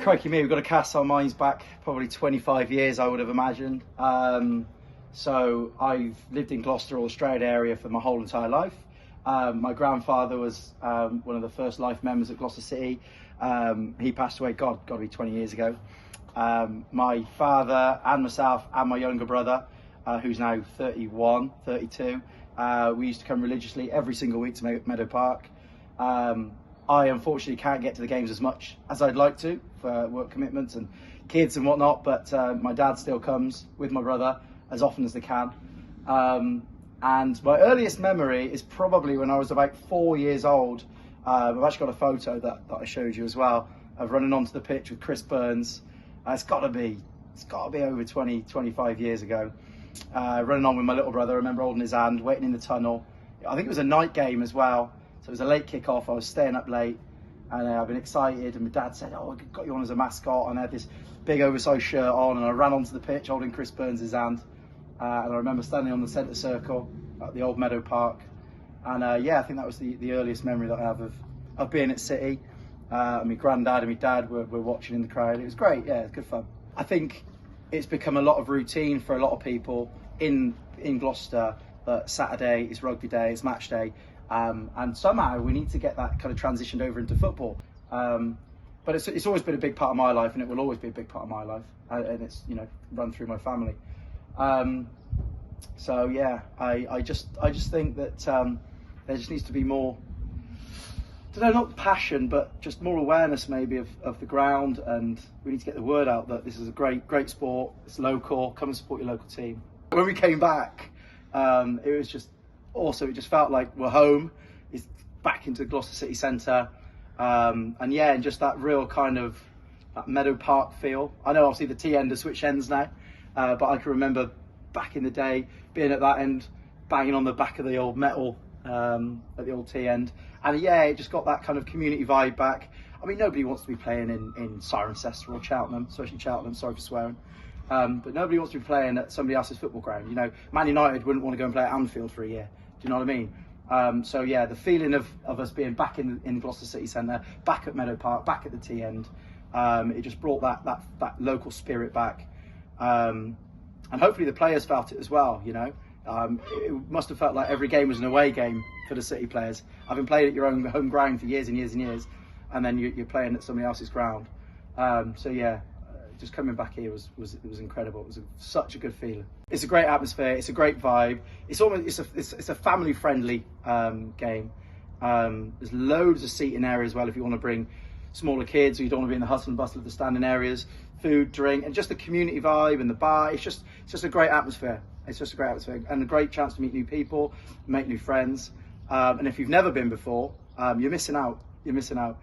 Crikey me, we've got to cast our minds back probably 25 years, I would have imagined. So I've lived in Gloucester or Spragg area for my whole entire life. My grandfather was one of the first life members at Gloucester City. He passed away, got to be 20 years ago. My father and myself and my younger brother, who's now 31, 32, we used to come religiously every single week to Meadow Park. I unfortunately can't get to the games as much as I'd like to for work commitments and kids and whatnot, but my dad still comes with my brother as often as they can. And my earliest memory is probably when I was about 4 years old. I've actually got a photo that I showed you as well of running onto the pitch with Chris Burns. It's got to be over 25 years ago. Running on with my little brother. I remember holding his hand, waiting in the tunnel. I think it was a night game as well. So it was a late kick-off. I was staying up late and I've been excited. And my dad said, "Oh, I got you on as a mascot." And I had this big oversized shirt on and I ran onto the pitch holding Chris Burns' hand. And I remember standing on the centre circle at the old Meadow Park. And yeah, I think that was the earliest memory that I have of being at City. And my granddad and my dad were watching in the crowd. It was great, yeah, it was good fun. I think it's become a lot of routine for a lot of people in Gloucester that Saturday is rugby day, it's match day. And somehow we need to get that kind of transitioned over into football. But it's always been a big part of my life, and it will always be a big part of my life. And it's, you know, run through my family. So yeah, I just think that there just needs to be more, I don't know, not passion, but just more awareness maybe of the ground, and we need to get the word out that this is a great sport. It's local. Come and support your local team. When we came back, it was just awesome. It just felt like we're home. It's back into Gloucester City Centre, and yeah, and just that real kind of that Meadow Park feel. I know obviously the T end has switched ends now, but I can remember back in the day being at that end, banging on the back of the old metal at the old T end, and yeah, it just got that kind of community vibe back. I mean, nobody wants to be playing in Cirencester or Cheltenham, especially Cheltenham, sorry for swearing, but nobody wants to be playing at somebody else's football ground. You know, Man United wouldn't want to go and play at Anfield for a year. Do you know what I mean? So yeah, the feeling of us being back in Gloucester City Centre, back at Meadow Park, back at the T end, it just brought that local spirit back. And hopefully the players felt it as well, you know. It must have felt like every game was an away game for the City players. Having played at your own home ground for years and years and years, and then you're playing at somebody else's ground. So yeah, just coming back here was incredible. It was such a good feeling. It's a great atmosphere. It's a great vibe. It's a family friendly game. There's loads of seating area as well if you want to bring smaller kids, or you don't want to be in the hustle and bustle of the standing areas. Food, drink, and just the community vibe and the bar. It's just a great atmosphere. It's just a great atmosphere and a great chance to meet new people, make new friends. And if you've never been before, you're missing out. You're missing out.